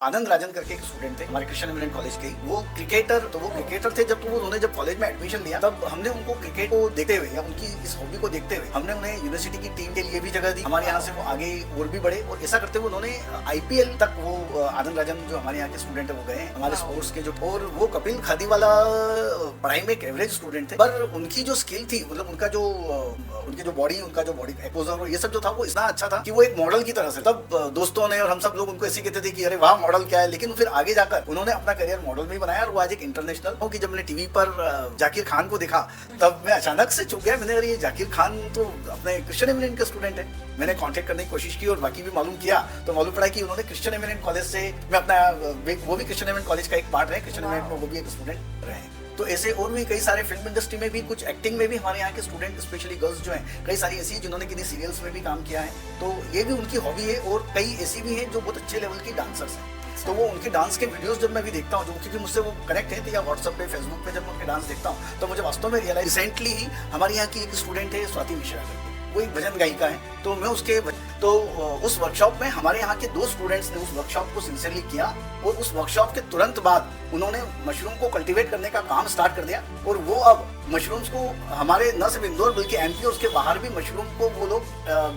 आनंद राजन करके एक स्टूडेंट थे हमारे क्रिश्चियन एमिनेंट कॉलेज के। वो क्रिकेटर थे। जब तो उन्होंने जब कॉलेज में एडमिशन लिया तब हमने उनको क्रिकेट को देखते हुए या उनकी इस हॉबी को देखते हुए हमने उन्हें यूनिवर्सिटी की टीम के लिए भी जगह दी। हमारे यहाँ से वो आगे और भी बढ़े और ऐसा करते हुए उन्होंने आईपीएल तक वो आनंद राजन जो हमारे यहाँ के स्टूडेंट है वो गए हमारे स्पोर्ट्स के जो। और वो कपिल खादीवाला पढ़ाई में एक एवरेज स्टूडेंट थे, पर उनकी जो स्किल थी मतलब उनका जो बॉडी एक्सपोजर ये सब जो था वो इतना अच्छा था कि वो एक मॉडल की तरह से। तब दोस्तों ने और हम सब लोग उनको ऐसे कहते थे कि अरे वाह मॉडल क्या है, लेकिन फिर आगे जाकर उन्होंने अपना करियर मॉडल में ही बनाया और वो आज एक इंटरनेशनल हो। कि जब मैंने टीवी पर जाकिर खान को देखा तब मैं अचानक से चुप गया। मैंने अरे ये जाकिर खान तो अपने क्रिश्चियन एमिनेंट के स्टूडेंट है। मैंने कांटेक्ट करने की कोशिश की और बाकी भी मालूम किया तो मालूम पड़ा कि उन्होंने क्रिश्चियन एमिनेंट कॉलेज से मैं अपना वो भी क्रिश्चियन एमिनेंट कॉलेज का एक पार्ट है, क्रिश्चियन एमिनेंट में वो भी एक स्टूडेंट रहे। तो ऐसे और भी कई सारे फिल्म इंडस्ट्री में भी कुछ एक्टिंग में भी हमारे यहाँ के स्टूडेंट स्पेशली गर्ल्स जो हैं कई सारी ऐसी जिन्होंने किसी सीरियल्स में भी काम किया है। तो ये भी उनकी हॉबी है और कई ऐसी भी हैं जो बहुत अच्छे लेवल की डांसर्स हैं। तो वो उनके डांस के वीडियोस जब मैं भी देखता हूँ क्योंकि मुझसे वो कनेक्ट है या व्हाट्सएप पे फेसबुक पे जब मैं उनके डांस देखता हूँ तो मुझे वास्तव में रियलाइज रिसेंटली ही हमारे यहाँ की एक स्टूडेंट है स्वाति मिश्रा करके, वो एक भजन गायिका है। तो मैं उस वर्कशॉप में हमारे यहाँ के 2 स्टूडेंट्स ने उस वर्कशॉप को सिंसियरली किया और उस वर्कशॉप के तुरंत बाद उन्होंने मशरूम को कल्टीवेट करने का काम स्टार्ट कर दिया। और वो अब मशरूम्स को हमारे न सिर्फ इंदौर बल्कि एमपी और उसके बाहर भी मशरूम को वो लोग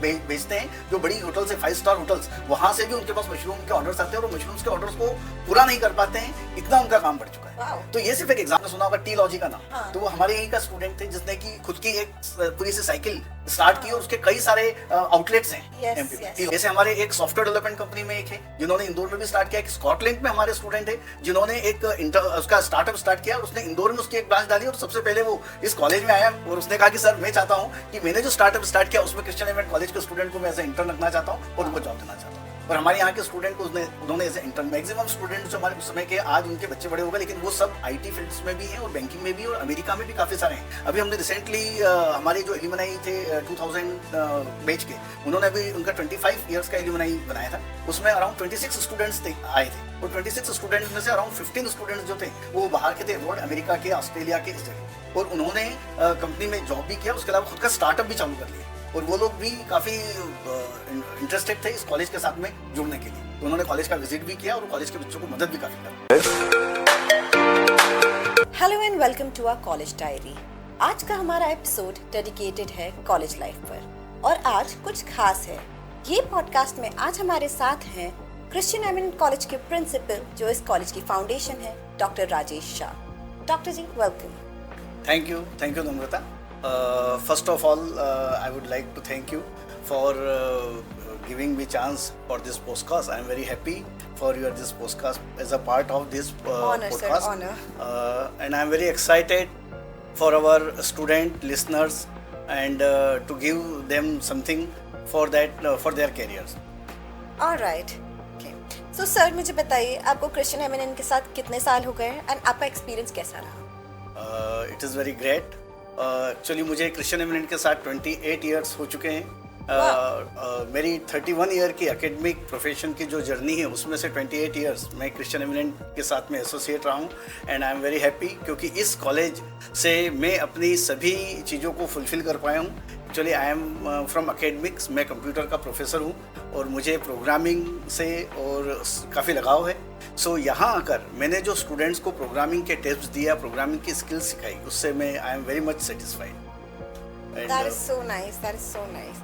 बेचते हैं। जो बड़ी होटल्स है 5 स्टार होटल्स, वहां से भी उनके पास मशरूम के ऑर्डर्स आते हैं और मशरूम्स के ऑर्डर्स को पूरा नहीं कर पाते हैं, इतना उनका काम बढ़ चुका है। तो ये सिर्फ एक एग्जाम्पल सुना होगा टी लॉजी का नाम। तो वो हमारे यहीं का स्टूडेंट थे जिसने की खुद की एक पूरी सी साइकिल स्टार्ट की और उसके कई सारे आउटलेट्स हैं एमपी में। जैसे हमारे एक सॉफ्टवेयर डेवलपमेंट कंपनी में एक है जिन्होंने इंदौर में भी स्टार्ट किया। एक स्कॉटलैंड में हमारे स्टूडेंट है जिन्होंने एक उसका स्टार्टअप स्टार्ट किया और उसने इंदौर में उसकी एक ब्रांच डाली और सबसे पहले वो इस कॉलेज में आया और उसने कहा कि सर मैं चाहता हूँ कि मैंने जो स्टार्टअप स्टार्ट किया उसमें क्रिश्चियन एमिनेंट कॉलेज के स्टूडेंट को मैं एज ए इंटर्न रखना चाहता हूँ और उनको जॉब देना चाहता हूँ। और हमारे यहाँ के स्टूडेंट को उन्होंने as a intern maximum student जो हमारे समय के आज उनके बच्चे बड़े हो गए, लेकिन वो सब आईटी फील्ड्स में भी हैं और बैंकिंग में भी और अमेरिका में भी काफी सारे हैं। अभी हमने रिसेंटली हमारे जो एल्यूमिनाई थे 2000 बैच के, उन्होंने अभी उनका 25 इयर्स का एल्यूमिनाई बनाया था। उसमें अराउंड 26 स्टूडेंट्स आए थे और 26 स्टूडेंट्स में से अराउंड 15 स्टूडेंट्स जो थे वो बाहर के थे, अमेरिका के, ऑस्ट्रेलिया के इस जगह। और उन्होंने कंपनी में जॉब भी किया, उसके अलावा खुद का स्टार्टअप भी चालू कर लिया और वो लोग भी काफी इंटरेस्टेड थे इस कॉलेज के साथ में जुड़ने के लिए। तो उन्होंने कॉलेज का विजिट भी किया और कॉलेज के बच्चों को मदद भी काफी करी। Hello and welcome to our college diary. आज का हमारा एपिसोड डेडिकेटेड है कॉलेज लाइफ पर और आज कुछ खास है। ये पॉडकास्ट में आज हमारे साथ हैं क्रिश्चियन एमिनेंट कॉलेज के प्रिंसिपल जो इस कॉलेज की फाउंडेशन है, doctor Rajesh Shah. Doctor ji welcome. Thank you Namrata. First of all, I would like to thank you for giving me chance for this podcast. I am very happy for this podcast as a part of this honor, podcast. Sir, honor. And I am very excited for our student listeners and to give them something for their careers. All right. Okay. So sir, मुझे बताइए आपको Christian eminent के साथ कितने साल हो गए and आपका एक्सपीरियंस कैसा रहा? It is very great. Actually मुझे क्रिश्चियन एमिनेंट के साथ 28 इयर्स हो चुके हैं। मेरी 31 ईयर की एकेडमिक प्रोफेशन की जो जर्नी है उसमें से 28 इयर्स मैं क्रिश्चियन एमिनेंट के साथ में एसोसिएट रहा हूँ and I am very happy क्योंकि इस कॉलेज से मैं अपनी सभी चीज़ों को फुलफ़िल कर पाया हूँ। Actually I am from academics, मैं कंप्यूटर का प्रोफेसर हूँ और मुझे प्रोग्रामिंग से और काफ़ी लगाव है। सो यहाँ आकर मैंने जो स्टूडेंट्स को प्रोग्रामिंग के टिप्स दिया, प्रोग्रामिंग की स्किल्स सिखाई, उससे मैं I am very much satisfied. That is so nice. That is so nice.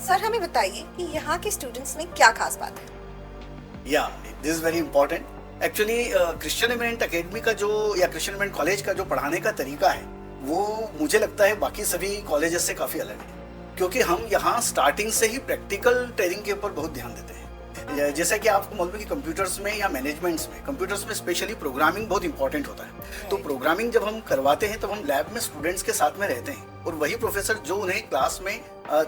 Sir हमें बताइए कि यहाँ के स्टूडेंट्स में क्या खास बात है? या this is very important. Actually Christian eminent academy का जो या क्रिश्चियन एमिनेंट कॉलेज का जो पढ़ाने का तरीका है वो मुझे लगता है बाकी सभी कॉलेजेस से काफ़ी अलग है क्योंकि हम यहाँ स्टार्टिंग से ही प्रैक्टिकल ट्रेनिंग के ऊपर बहुत ध्यान देते हैं। जैसा कि आपको मालूम है कि कंप्यूटर्स में या मैनेजमेंट्स में, कंप्यूटर्स में स्पेशली प्रोग्रामिंग बहुत इंपॉर्टेंट होता है। तो प्रोग्रामिंग जब हम करवाते हैं तब हम लैब में स्टूडेंट्स के साथ में रहते हैं और वही प्रोफेसर जो उन्हें क्लास में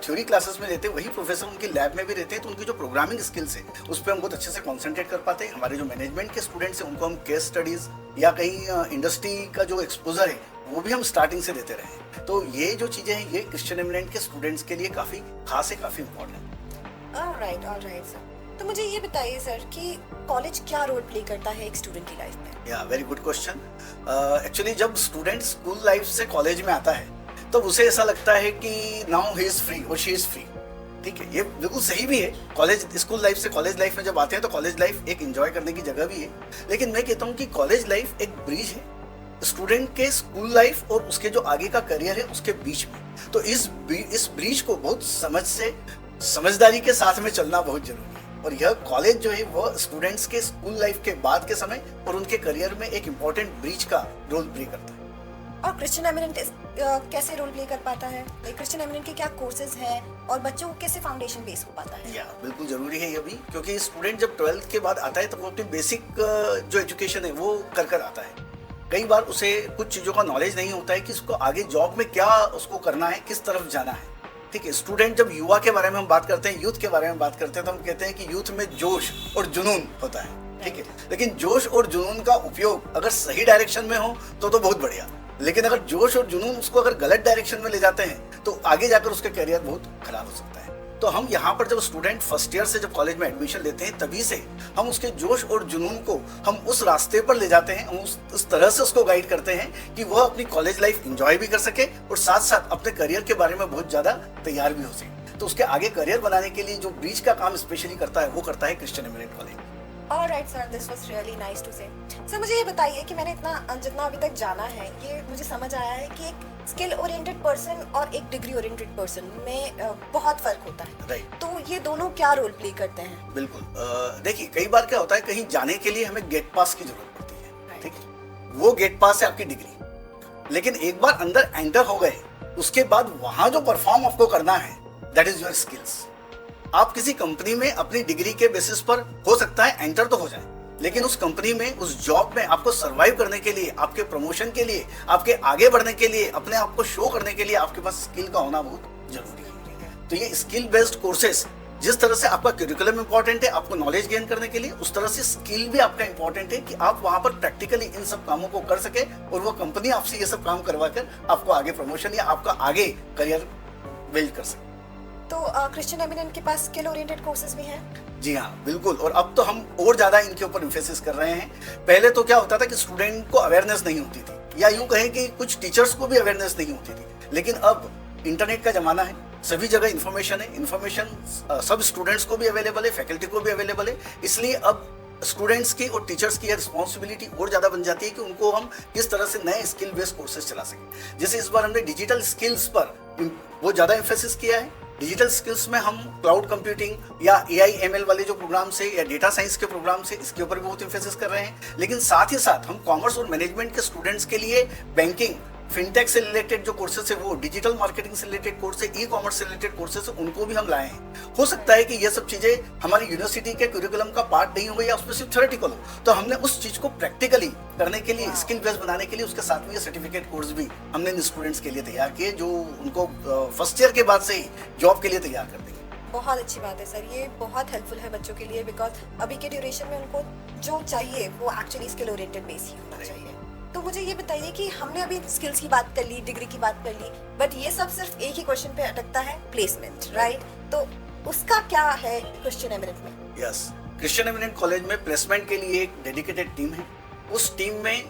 थ्योरी क्लासेस में रहते हैं वही प्रोफेसर उनकी लैब में भी रहते हैं। तो उनकी जो प्रोग्रामिंग स्किल्स है उस पर हम बहुत अच्छे से कॉन्सेंट्रेट कर पाते हैं। हमारे जो मैनेजमेंट के स्टूडेंट्स हैं उनको हम केस स्टडीज या कहीं इंडस्ट्री का जो एक्सपोजर है वो भी हम स्टार्टिंग से देते रहे। तो ये जो चीज़ें हैं ये क्रिश्चियन एमिनेंट के स्टूडेंट्स के लिए काफ़ी खास है, काफ़ी इंपॉर्टेंट। Alright sir. तो मुझे ये बताइए सर कि कॉलेज क्या रोल प्ले करता है एक स्टूडेंट की लाइफ में? या वेरी गुड क्वेश्चन। एक्चुअली जब स्टूडेंट स्कूल लाइफ से कॉलेज में आता है तब उसे ऐसा लगता है कि नाउ ही इज फ्री और शी इज फ्री ठीक है, ये बिल्कुल सही भी है। कॉलेज स्कूल लाइफ से कॉलेज लाइफ में जब आते हैं तो कॉलेज लाइफ एक एंजॉय करने की जगह भी है, लेकिन मैं कहता हूँ कि कॉलेज लाइफ एक ब्रिज है स्टूडेंट के स्कूल लाइफ और उसके जो आगे का करियर है उसके बीच में। तो इस ब्रिज को बहुत समझदारी के साथ में चलना बहुत जरूरी है, और यह कॉलेज जो है वो स्टूडेंट्स के स्कूल लाइफ के बाद के समय और उनके करियर में एक इम्पोर्टेंट ब्रिज का रोल प्ले करता है। और क्रिश्चियन एमिनेंट कैसे रोल प्ले कर पाता है? क्रिश्चियन एमिनेंट के क्या कोर्सेज हैं और बच्चों को कैसे फाउंडेशन बेस हो पाता है? या बिल्कुल जरूरी है ये भी, क्योंकि स्टूडेंट जब 12th के बाद आता है तो वो अपनी बेसिक जो एजुकेशन है वो कर आता है। कई बार उसे कुछ चीज़ों का नॉलेज नहीं होता है कि उसको आगे जॉब में क्या उसको करना है, किस तरफ जाना है। ठीक है, स्टूडेंट जब युवा के बारे में हम बात करते हैं, यूथ के बारे में बात करते हैं, तो हम कहते हैं कि यूथ में जोश और जुनून होता है। ठीक है, लेकिन जोश और जुनून का उपयोग अगर सही डायरेक्शन में हो तो बहुत बढ़िया, लेकिन अगर जोश और जुनून उसको अगर गलत डायरेक्शन में ले जाते हैं तो आगे जाकर उसका करियर बहुत खराब हो सकता है। तो हम यहाँ पर जब स्टूडेंट फर्स्ट ईयर से जब कॉलेज में एडमिशन लेते हैं तभी से हम उसके जोश और जुनून को हम उस रास्ते पर ले जाते हैं, हम उस तरह से उसको गाइड करते हैं कि वह अपनी कॉलेज लाइफ एंजॉय भी कर सके और साथ साथ अपने करियर के बारे में बहुत ज्यादा तैयार भी हो सके। तो उसके आगे करियर बनाने के लिए जो ब्रिज का काम स्पेशली करता है वो करता है Christian Eminent college. Alright sir, this was really nice to say. Sir मुझे ये बताइए कि मैंने जितना अभी तक जाना है, ये मुझे समझ आया है कि एक स्किल ओरिएंटेड पर्सन और एक डिग्री ओरिएंटेड पर्सन में बहुत फर्क होता है। राइट। तो ये दोनों क्या रोल प्ले करते हैं? बिल्कुल, देखिए कई बार क्या होता है, कहीं जाने के लिए हमें गेट पास की जरूरत पड़ती है। ठीक है, वो गेट पास है आपकी डिग्री, लेकिन एक बार अंदर एंटर हो गए उसके बाद वहां जो परफॉर्म आपको करना है दैट इज योर स्किल्स। आप किसी कंपनी में अपनी डिग्री के बेसिस पर हो सकता है एंटर तो हो जाए, लेकिन उस कंपनी में उस जॉब में आपको सरवाइव करने के लिए, आपके प्रमोशन के लिए, आपके आगे बढ़ने के लिए, अपने आप को शो करने के लिए आपके पास स्किल का होना बहुत जरूरी है। तो ये स्किल बेस्ड कोर्सेस, जिस तरह से आपका करिकुलम इंपॉर्टेंट है आपको नॉलेज गेन करने के लिए, उस तरह से स्किल भी आपका इंपॉर्टेंट है कि आप वहां पर प्रैक्टिकली इन सब कामों को कर सके और वो कंपनी आपसे ये सब काम करवा कर आपको आगे प्रमोशन या आपका आगे करियर बिल्ड कर सके। तो क्रिश्चियन एमिनेंट के पास स्किल ओरिएंटेड कोर्सेज भी हैं? जी हाँ बिल्कुल, और अब तो हम और ज्यादा इनके ऊपर इम्फेसिस कर रहे हैं। पहले तो क्या होता था कि स्टूडेंट को अवेयरनेस नहीं होती थी, या यूं कहें कि कुछ टीचर्स को भी अवेयरनेस नहीं होती थी, लेकिन अब इंटरनेट का जमाना है, सभी जगह इन्फॉर्मेशन है, इन्फॉर्मेशन सब स्टूडेंट्स को भी अवेलेबल है, फैकल्टी को भी अवेलेबल है। इसलिए अब स्टूडेंट्स की और टीचर्स की रिस्पॉन्सिबिलिटी और ज्यादा बन जाती है कि उनको हम किस तरह से नए स्किल बेस्ड कोर्सेज चला सकें। जैसे इस बार हमने डिजिटल स्किल्स पर वो ज्यादा एम्फेसिस किया है। डिजिटल स्किल्स में हम क्लाउड कंप्यूटिंग या AI/ML वाले जो प्रोग्राम से या डेटा साइंस के प्रोग्राम से इसके ऊपर भी बहुत एम्फेसिस कर रहे हैं, लेकिन साथ ही साथ हम कॉमर्स और मैनेजमेंट के स्टूडेंट्स के लिए बैंकिंग, फिनटेक से रिलेटेड जो कोर्सेज है वो, डिजिटल मार्केटिंग से रिलेटेड कोर्स है, ई-कॉमर्स से रिलेटेड कोर्सेज है, उनको भी हम लाए हैं। हो सकता है कि ये सब चीजें हमारी यूनिवर्सिटी के करिकुलम का पार्ट नहीं हो या उसमें सिर्फ थ्योरेटिकल हो, तो हमने उस चीज को प्रैक्टिकली करने के लिए, स्किल बेस्ड बनाने के लिए उसके साथ में ये सर्टिफिकेट कोर्स भी हमने इन स्टूडेंट्स के लिए तैयार किए, जो उनको फर्स्ट ईयर के बाद से ही जॉब के लिए तैयार कर देंगे। बहुत अच्छी बात है सर, ये बहुत हेल्पफुल है बच्चों के लिए, बिकॉज अभी के ड्यूरेशन में उनको जो चाहिए वो एक्चुअली स्किल ओरिएंटेड बेस ही होना चाहिए। तो मुझे ये बताइए कि हमने अभी स्किल्स की बात कर ली, डिग्री की बात कर ली, बट ये सब सिर्फ एक ही क्वेश्चन पे अटकता है, प्लेसमेंट, राइट? तो उसका क्या है क्रिश्चियन एमिनेंट में? यस, क्रिश्चियन एमिनेंट कॉलेज में प्लेसमेंट के लिए एक डेडिकेटेड टीम है। उस टीम में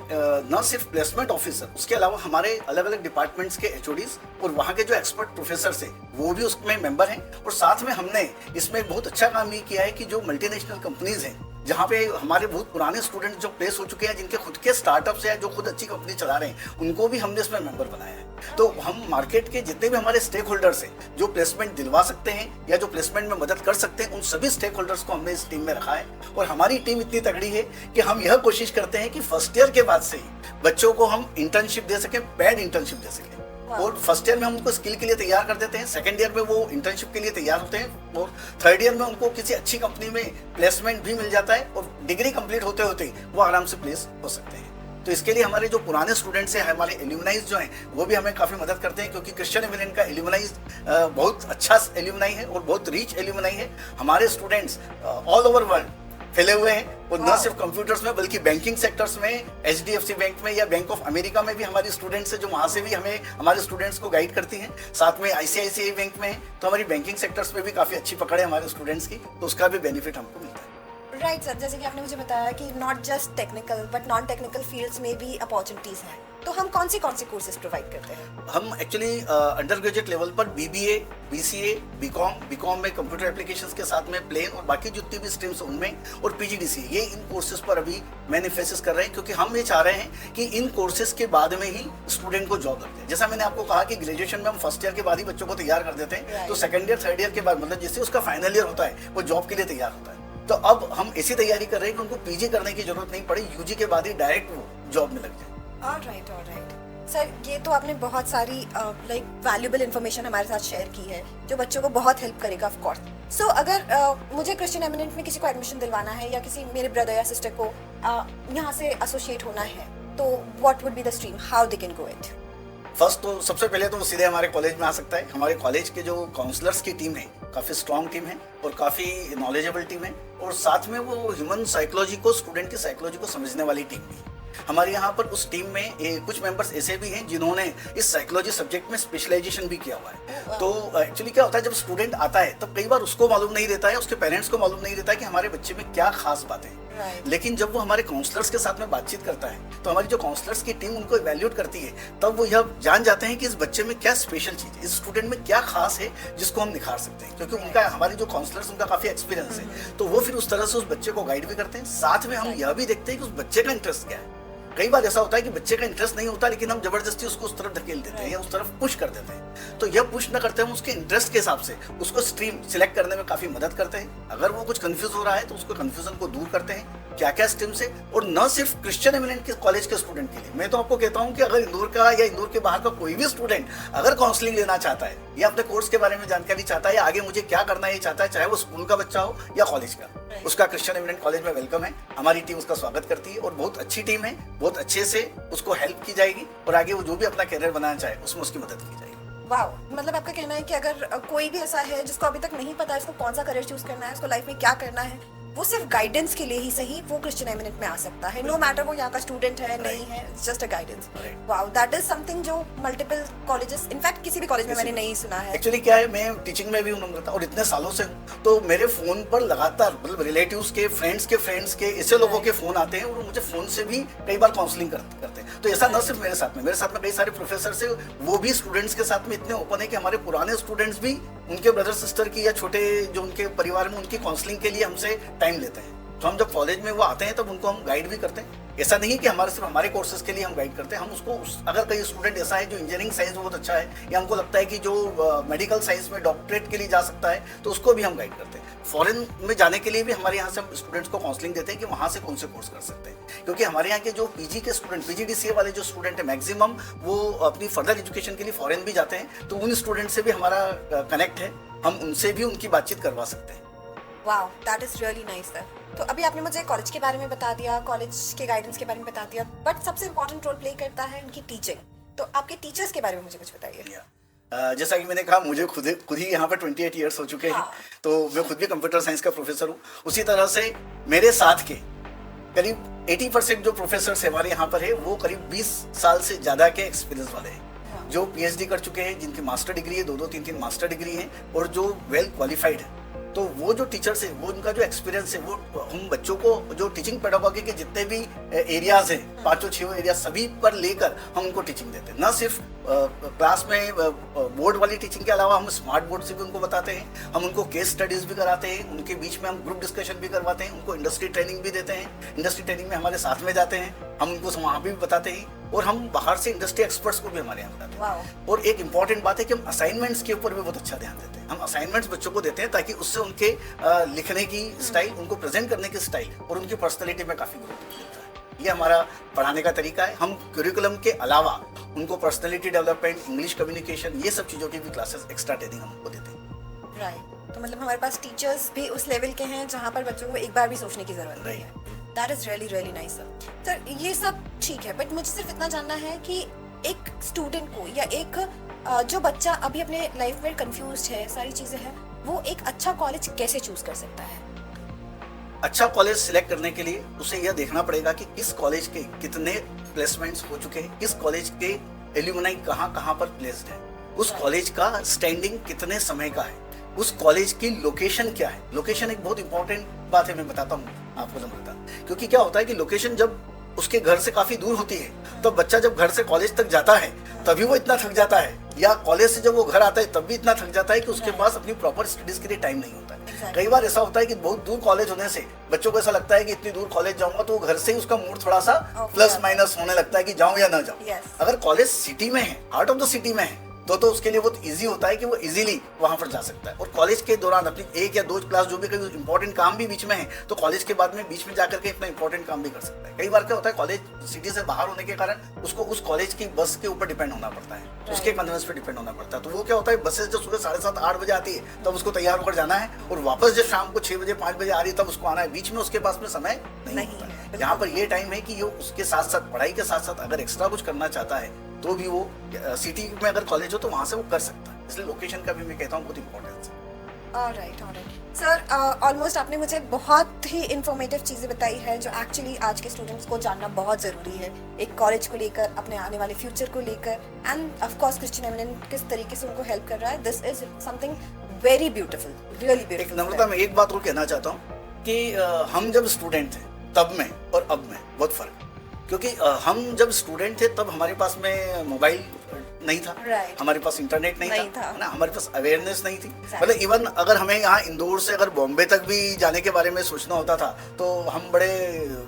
न सिर्फ प्लेसमेंट ऑफिसर, उसके अलावा हमारे अलग अलग डिपार्टमेंट्स के HODs और वहाँ के जो एक्सपर्ट प्रोफेसर हैं वो भी उसमें मेंबर हैं। और साथ में हमने इसमें बहुत अच्छा काम ये किया है कि जो मल्टीनेशनल कंपनीज हैं, जहाँ पे हमारे बहुत पुराने स्टूडेंट जो प्लेस हो चुके हैं, जिनके खुद के स्टार्टअप्स हैं, जो खुद अच्छी कंपनी चला रहे हैं, उनको भी हमने इसमें मेंबर बनाया है। तो हम मार्केट के जितने भी हमारे स्टेक होल्डर्स हैं, जो प्लेसमेंट दिलवा सकते हैं या जो प्लेसमेंट में मदद कर सकते हैं, उन सभी स्टेक होल्डर्स को हमने इस टीम में रखा है। और हमारी टीम इतनी तगड़ी है कि हम यह कोशिश करते हैं कि फर्स्ट ईयर के बाद से ही बच्चों को हम इंटर्नशिप दे सकें, पेड इंटर्नशिप दे सकें। और फर्स्ट ईयर में हम उनको स्किल के लिए तैयार कर देते हैं, सेकंड ईयर में वो इंटर्नशिप के लिए तैयार होते हैं, और थर्ड ईयर में उनको किसी अच्छी कंपनी में प्लेसमेंट भी मिल जाता है, और डिग्री कंप्लीट होते होते वो आराम से प्लेस हो सकते हैं। तो इसके लिए हमारे जो पुराने स्टूडेंट्स हैं, हमारे एल्यूमनाइज जो हैं, वो भी हमें काफ़ी मदद करते हैं, क्योंकि क्रिश्चियन एमिनेंट का एल्यूमनाइज बहुत अच्छा एल्यूमनाई है और बहुत रिच एल्यूमनाई है। हमारे स्टूडेंट्स ऑल ओवर वर्ल्ड फैले हुए हैं, और न सिर्फ कंप्यूटर्स में बल्कि बैंकिंग सेक्टर्स में, HDFC बैंक में या बैंक ऑफ अमेरिका में भी हमारी स्टूडेंट्स हैं, जो वहाँ से भी हमें हमारे स्टूडेंट्स को गाइड करती हैं। साथ में ICICI बैंक में, तो हमारी बैंकिंग सेक्टर्स में भी काफ़ी अच्छी पकड़ है हमारे स्टूडेंट्स की, तो उसका भी बेनिफिट हमको मिलता है। राइट सर, जैसे कि आपने मुझे बताया कि not just technical but non technical fields में भी अपॉर्चुनिटीज हैं, तो हम कौन से कोर्सेज प्रोवाइड करते हैं? हम एक्चुअली अंडर ग्रेजुएट लेवल पर BBA, BCA, बीकॉम में कंप्यूटर एप्लीकेशंस के साथ में प्लेन और बाकी जितनी भी स्ट्रीम्स उनमें, और PGDCA, ये इन कोर्सेज पर अभी मैंने एम्फेसिस कर रहे हैं, क्योंकि हम ये चाह रहे हैं कि इन कोर्सेज के बाद में ही स्टूडेंट को जॉब लगते हैं। जैसा मैंने आपको कहा कि ग्रेजुएशन में हम फर्स्ट ईयर के बाद ही बच्चों को तैयार कर देते हैं, तो सेकंड ईयर थर्ड ईयर के बाद, मतलब जिससे उसका फाइनल ईयर होता है, वो जॉब के लिए तैयार होता है। तो अब हम ऐसी तैयारी कर रहे हैं कि उनको PG करने की जरूरत नहीं पड़े, UG के बाद ही डायरेक्ट वो जॉब में लग जाए। ऑलराइट सर, ये तो आपने बहुत सारी लाइक वैल्यूएबल इन्फॉर्मेशन हमारे साथ शेयर की है जो बच्चों को बहुत हेल्प करेगा ऑफ कोर्स। सो अगर मुझे क्रिश्चियन एमिनेंट में किसी को एडमिशन दिलवाना है या किसी मेरे ब्रदर या सिस्टर को यहाँ से एसोसिएट होना है, तो what would be the stream, how they can go it? First तो सबसे पहले तो वो सीधे हमारे कॉलेज में आ सकता है। हमारे कॉलेज के जो काउंसलर्स की टीम है काफ़ी स्ट्रॉन्ग टीम है और काफ़ी नॉलेजेबल टीम है, और साथ में वो ह्यूमन साइकोलॉजी को, स्टूडेंट की साइकोलॉजी को समझने वाली टीम भी है। हमारे यहाँ पर उस टीम में कुछ मेंबर्स ऐसे भी हैं जिन्होंने इस साइकोलॉजी सब्जेक्ट में स्पेशलाइजेशन भी किया हुआ है। तो एक्चुअली क्या होता है, जब स्टूडेंट आता है तब कई बार उसको मालूम नहीं रहता है, उसके पेरेंट्स को मालूम नहीं रहता है कि हमारे बच्चे में क्या खास बातें हैं। लेकिन जब वो हमारे काउंसलर्स के साथ में बातचीत करता है, तो हमारी जो काउंसलर्स की टीम उनको इवैल्यूएट करती है, तब वो यह जान जाते हैं कि इस बच्चे में क्या स्पेशल चीज है, इस स्टूडेंट में क्या खास है जिसको हम निखार सकते हैं। क्योंकि उनका, हमारे जो काउंसलर्स, उनका काफी एक्सपीरियंस है, तो वो फिर उस तरह से उस बच्चे को गाइड भी करते हैं। साथ में हम यह भी देखते हैं कि उस बच्चे का इंटरेस्ट क्या है। कई बार ऐसा होता है कि बच्चे का इंटरेस्ट नहीं होता, लेकिन हम जबरदस्ती उसको उस तरफ धकेल देते हैं या उस तरफ पुश कर देते हैं। तो यह पुश न करते, हम उसके इंटरेस्ट के हिसाब से उसको स्ट्रीम सिलेक्ट करने में काफी मदद करते हैं। अगर वो कुछ कंफ्यूज हो रहा है तो उसको कंफ्यूजन को दूर करते हैं क्या क्या स्ट्रीम से, और न सिर्फ क्रिश्चियन एमिनेंट के कॉलेज के स्टूडेंट के लिए। मैं तो आपको कहता हूँ कि अगर इंदौर का या इंदौर के बाहर का कोई भी स्टूडेंट अगर काउंसलिंग लेना चाहता है या अपने कोर्स के बारे में जानकारी चाहता है या आगे मुझे क्या करना है ये चाहता है, चाहे वो स्कूल का बच्चा हो या कॉलेज का, उसका क्रिश्चियन एमिनेंट कॉलेज में वेलकम है। हमारी टीम उसका स्वागत करती है और बहुत अच्छी टीम है, बहुत अच्छे से उसको हेल्प की जाएगी और आगे वो जो भी अपना करियर बनाना चाहे उसमें उसकी मदद की जाएगी। वाह, मतलब आपका कहना है कि अगर कोई भी ऐसा है जिसको अभी तक नहीं पता है इसको कौन सा करियर चूज करना है, उसको लाइफ में क्या करना है, वो सिर्फ गाइडेंस के लिए ही सही वो क्रिश्चियन एमिनेंट में आ सकता है, नो मैटर वो यहाँ का स्टूडेंट है नहीं है, just a guidance. Wow, that is something जो मल्टीपल कॉलेजेस, इनफैक्ट किसी भी कॉलेज में मैंने नहीं सुना है। एक्चुअली क्या है, मैं टीचिंग में भी हूँ और इतने सालों से हूँ, तो मेरे फोन पर लगातार, मतलब रिलेटिव्स के फ्रेंड्स के ऐसे लोगों के फोन आते हैं और मुझे फोन से भी कई बार काउंसलिंग करते हैं। तो ऐसा न सिर्फ मेरे साथ में कई सारे प्रोफेसर से, वो भी स्टूडेंट्स के साथ में इतने ओपन है कि हमारे पुराने स्टूडेंट्स भी उनके ब्रदर सिस्टर की या छोटे जो उनके परिवार में उनकी काउंसलिंग के लिए हमसे टाइम लेते हैं। तो हम जब कॉलेज में वो आते हैं तब उनको हम गाइड भी करते हैं। ऐसा नहीं कि सिर्फ हमारे कोर्सेज के लिए हम गाइड करते हैं, हम उसको अगर कोई स्टूडेंट ऐसा है जो इंजीनियरिंग साइंस में बहुत अच्छा है या हमको लगता है कि जो मेडिकल साइंस में डॉक्टरेट के लिए जा सकता है, तो उसको भी हम गाइड करते हैं। फॉरेन में जाने के लिए भी हमारे यहाँ से हम स्टूडेंट्स को काउंसलिंग देते हैं कि वहाँ से कौन से कोर्स कर सकते हैं, क्योंकि हमारे यहाँ के जो PG के स्टूडेंट, PGDCA वाले जो स्टूडेंट है, मैक्सिमम वो अपनी फर्दर एजुकेशन के लिए फॉरेन भी जाते हैं। तो उन स्टूडेंट से भी हमारा कनेक्ट है, हम उनसे भी उनकी बातचीत करवा सकते हैं। Wow, that is really nice sir. तो अभी आपने मुझे कॉलेज के बारे में बता दिया, कॉलेज के गाइडेंस के बारे में बता दिया, बट सबसे इम्पोर्टेंट रोल प्ले करता है उनकी टीचिंग। तो आपके टीचर्स के बारे में मुझे कुछ बताइए। जैसा कि मैंने कहा, मुझे खुद ही यहाँ पर 28 ईयर्स हो चुके हैं, तो मैं खुद भी कंप्यूटर साइंस का प्रोफेसर हूँ। उसी तरह से मेरे साथ के करीब 80% जो प्रोफेसर हमारे यहाँ पर है, वो करीब 20 साल से ज़्यादा के एक्सपीरियंस वाले हैं, जो PhD कर चुके हैं, जिनकी मास्टर डिग्री है, 2-2, 3-3 मास्टर डिग्री है, और जो वेल क्वालिफाइड है। तो वो जो टीचर्स है, वो उनका जो एक्सपीरियंस है, वो हम बच्चों को जो टीचिंग पेडागोगी के जितने भी एरियाज हैं, 5-6 एरिया, सभी पर लेकर हम उनको टीचिंग देते हैं। न सिर्फ क्लास में बोर्ड वाली टीचिंग के अलावा हम स्मार्ट बोर्ड से भी उनको बताते हैं, हम उनको केस स्टडीज भी कराते हैं, उनके बीच में हम ग्रुप डिस्कशन भी करवाते हैं, उनको इंडस्ट्री ट्रेनिंग भी देते हैं। इंडस्ट्री ट्रेनिंग में हमारे साथ में जाते हैं, हम उनको वहाँ भी बताते हैं, और हम बाहर से इंडस्ट्री एक्सपर्ट्स को भी हमारे यहाँ बताते हैं। और एक इम्पॉर्टेंट बात है कि हम असाइनमेंट्स के ऊपर भी बहुत अच्छा ध्यान देते हैं। हम असाइनमेंट्स बच्चों को देते हैं ताकि उससे उनके लिखने की स्टाइल, उनको प्रेजेंट करने की स्टाइल और उनकी पर्सनैलिटी में काफ़ी ग्रोथ मिलता है। ये हमारा पढ़ाने का तरीका है। हम करिकुलम के अलावा उनको पर्सनैलिटी डेवलपमेंट, इंग्लिश कम्युनिकेशन, ये सब चीज़ों की भी क्लासेस, एक्स्ट्रा ट्रेनिंग हम उनको देते हैं। राइट, तो मतलब हमारे पास टीचर्स भी उस लेवल के हैं जहाँ पर बच्चों को एक बार भी सोचने की जरूरत नहीं है। That is really nice sir. ये सब ठीक है, बट मुझे सिर्फ इतना जानना है कि एक स्टूडेंट को या एक जो बच्चा अभी अपने लाइफ में कंफ्यूज्ड है, सारी चीजें हैं, वो एक अच्छा कॉलेज कैसे चूज कर सकता है? अच्छा कॉलेज सिलेक्ट करने के लिए उसे यह देखना पड़ेगा कि किस कॉलेज के कितने प्लेसमेंट्स हो चुके हैं, किस कॉलेज के एल्यूमनाई कहाँ पर प्लेस्ड है, उस कॉलेज का स्टैंडिंग कितने समय का है, उस कॉलेज की लोकेशन क्या है। लोकेशन एक बहुत इंपॉर्टेंट बात है, मैं बताता हूँ आपको समझता, क्योंकि क्या होता है कि लोकेशन जब उसके घर से काफी दूर होती है तो बच्चा जब घर से कॉलेज तक जाता है तभी वो इतना थक जाता है, या कॉलेज से जब वो घर आता है तब भी इतना थक जाता है कि उसके पास अपनी प्रॉपर स्टडीज के लिए टाइम नहीं होता है। कई बार ऐसा होता है कि बहुत दूर कॉलेज होने से बच्चों को ऐसा लगता है कि इतनी दूर कॉलेज जाऊंगा तो घर से ही उसका मूड थोड़ा सा प्लस माइनस होने लगता है कि जाऊं या ना जाऊं। अगर कॉलेज सिटी में है, हार्ट ऑफ द सिटी में है, तो उसके लिए बहुत इजी होता है कि वो इजीली वहां पर जा सकता है। और कॉलेज के दौरान अपनी 1 या 2 क्लास जो भी कभी इंपॉर्टेंट काम भी बीच में है तो कॉलेज के बाद में बीच में जाकर के अपना इंपॉर्टेंट काम भी कर सकता है। कई बार क्या होता है, कॉलेज सिटी से बाहर होने के कारण उसको उस कॉलेज की बस के ऊपर डिपेंड होना पड़ता है, उसके कन्वेंस पे डिपेंड होना पड़ता है। तो वो क्या होता है, बसेस जब सुबह 7:30-8 बजे आती है तब उसको तैयार होकर जाना है, और वापस जब शाम को 6 बजे 5 बजे आ रही है तब उसको आना है। बीच में उसके पास में समय नहीं होता है। यहाँ पर ये टाइम है कि ये उसके साथ साथ पढ़ाई के साथ साथ अगर एक्स्ट्रा कुछ करना चाहता है तो भी वो सिटी में अगर कॉलेज हो तो वहां से वो कर सकता है। इसलिए लोकेशन का भी मैं कहता हूँ बहुत इंपॉर्टेंस है। ऑलराइट सर, ऑलमोस्ट आपने मुझे बहुत ही इंफॉर्मेटिव चीज़ें बताई है जो एक्चुअली आज के स्टूडेंट्स को जानना बहुत ज़रूरी है, एक कॉलेज को लेकर, अपने आने वाले फ्यूचर को लेकर, and of course Christian eminent किस तरीके से उनको हेल्प कर रहा है। This is something very beautiful, really beautiful. Namrata, मैं एक बात और कहना चाहता हूँ कि हम जब स्टूडेंट थे तब में और अब में बहुत फर्क, क्योंकि हम जब स्टूडेंट थे तब हमारे पास में मोबाइल नहीं था, हमारे पास इंटरनेट नहीं था ना, हमारे पास अवेयरनेस नहीं थी। मतलब इवन अगर हमें यहाँ इंदौर से अगर बॉम्बे तक भी जाने के बारे में सोचना होता था तो हम बड़े